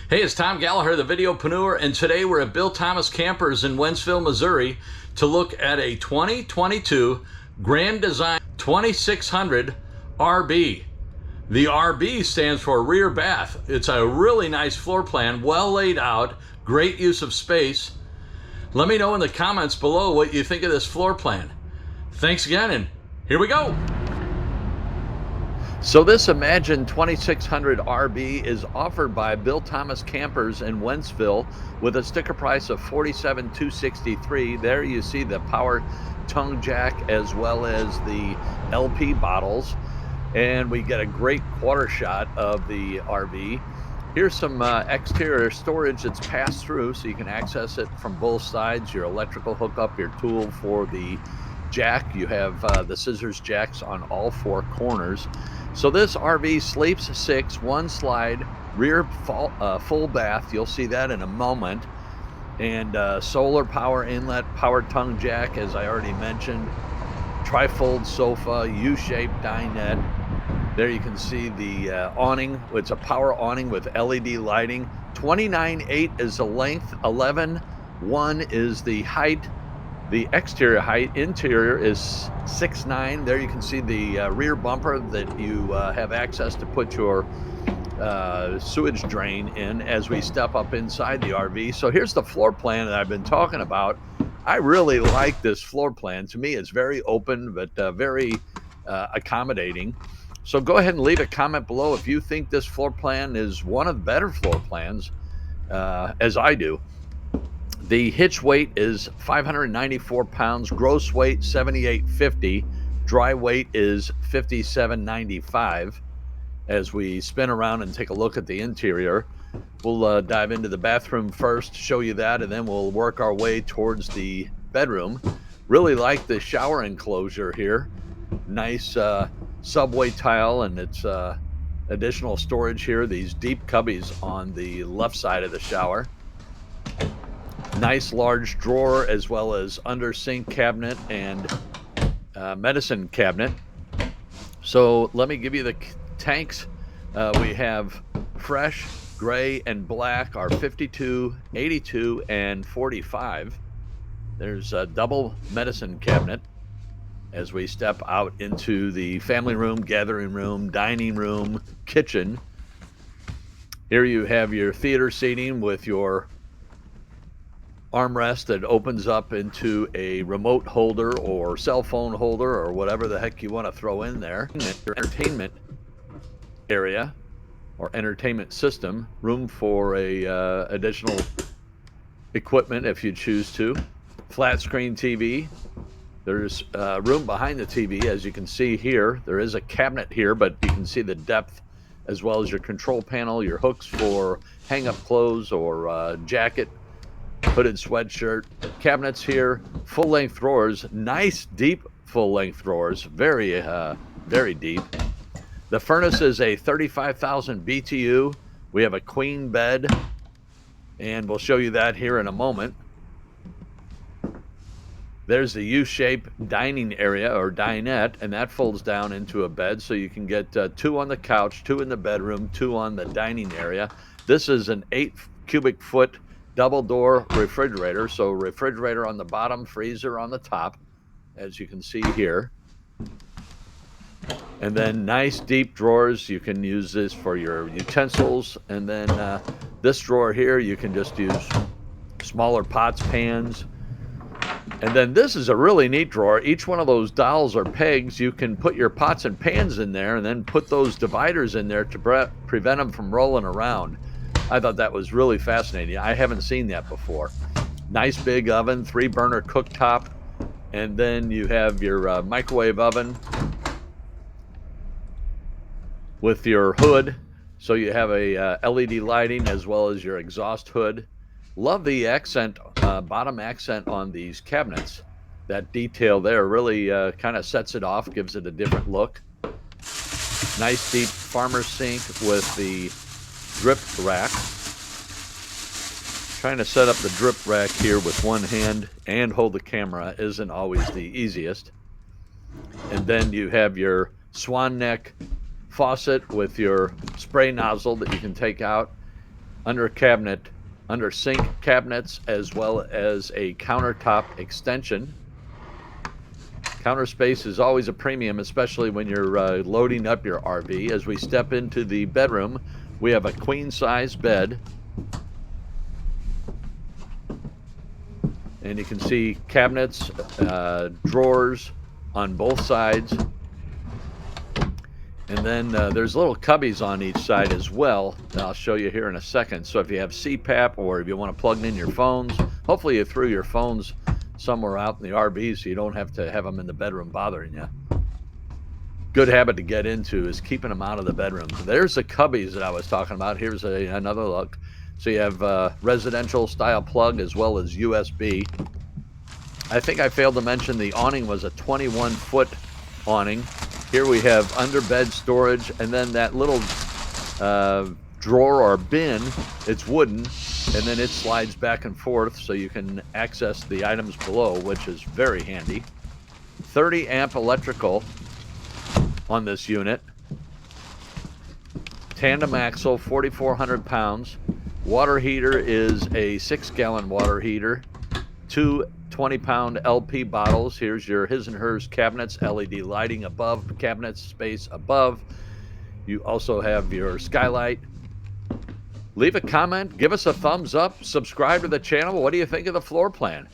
Hey, it's Tom Gallagher, the Videopreneur, and today we're at Bill Thomas Campers in Wentzville, Missouri to look at a 2022 Grand Design 2600 RB. The RB stands for rear bath. It's a really nice floor plan, well laid out, great use of space. Let me know in the comments below what you think of this floor plan. Thanks again, and here we go. So this Imagine 2600 RB is offered by Bill Thomas Campers in Wentzville with a sticker price of $47,263. There you see the power tongue jack as well as the LP bottles, and we get a great quarter shot of the RV. Here's some exterior storage that's passed through so you can access it from both sides. Your electrical hookup, your tool for the jack. You have the scissors jacks on all four corners. So this RV sleeps six, one slide, rear full bath. You'll see that in a moment. And solar power inlet, power tongue jack, as I already mentioned. Trifold sofa, U-shaped dinette. There you can see the awning. It's a power awning with LED lighting. 29.8 is the length, 11.1 is the height. The exterior height. Interior is 6'9". There you can see the rear bumper that you have access to put your sewage drain in as we step up inside the RV. So here's the floor plan that I've been talking about. I really like this floor plan. To me, it's very open, but very accommodating. So go ahead and leave a comment below if you think this floor plan is one of the better floor plans, as I do. The hitch weight is 594 pounds, gross weight 7850, dry weight is 5795. As we spin around and take a look at the interior, we'll dive into the bathroom first, show you that, and then we'll work our way towards the bedroom. Really like the shower enclosure here. Nice subway tile, and it's additional storage here. These deep cubbies on the left side of the shower. Nice large drawer as well as under sink cabinet and medicine cabinet. So let me give you the tanks. We have fresh, gray, and black are 52, 82, and 45. There's a double medicine cabinet as we step out into the family room, gathering room, dining room, kitchen. Here you have your theater seating with your armrest that opens up into a remote holder or cell phone holder or whatever the heck you want to throw in there. Your entertainment area or entertainment system, room for a additional equipment if you choose to. Flat screen TV. There's room behind the TV, as you can see here. There is a cabinet here, but you can see the depth as well as your control panel, your hooks for hang up clothes or jacket, hooded sweatshirt. Cabinets here, full-length drawers, nice deep full-length drawers, very deep. The furnace is a 35,000 BTU. We have a queen bed, and we'll show you that here in a moment. There's the U-shaped dining area or dinette, and that folds down into a bed, so you can get 2 on the couch, 2 in the bedroom, 2 on the dining area. This is an 8 cubic foot double door refrigerator, so refrigerator on the bottom, freezer on the top, as you can see here. And then nice deep drawers. You can use this for your utensils, and then this drawer here you can just use smaller pots, pans. And then this is a really neat drawer. Each one of those dowels or pegs, you can put your pots and pans in there and then put those dividers in there to prevent them from rolling around. I thought that was really fascinating. I haven't seen that before. Nice big oven, 3-burner cooktop, and then you have your microwave oven with your hood. So you have a LED lighting as well as your exhaust hood. Love the accent, bottom accent on these cabinets. That detail there really kind of sets it off, gives it a different look. Nice deep farmer's sink with the drip rack. Trying to set up the drip rack here with one hand and hold the camera isn't always the easiest. And then you have your swan neck faucet with your spray nozzle that you can take out. under sink cabinets, as well as a countertop extension. Counter space is always a premium, especially when you're loading up your RV. As we step into the bedroom, we have a queen size bed. And you can see cabinets, drawers on both sides. And then there's little cubbies on each side as well that I'll show you here in a second. So if you have CPAP or if you want to plug in your phones, hopefully you threw your phones somewhere out in the RV so you don't have to have them in the bedroom bothering you. Good habit to get into is keeping them out of the bedroom. There's the cubbies that I was talking about. Here's another look. So you have residential style plug as well as USB. I think I failed to mention the awning was a 21-foot awning. Here we have under bed storage, and then that little drawer or bin, it's wooden, and then it slides back and forth so you can access the items below, which is very handy. 30 amp electrical on this unit. Tandem axle, 4,400 pounds. Water heater is a 6-gallon water heater. Two 20-pound LP bottles. Here's your his and hers cabinets, LED lighting above, cabinet space above. You also have your skylight. Leave a comment, give us a thumbs up, subscribe to the channel. What do you think of the floor plan?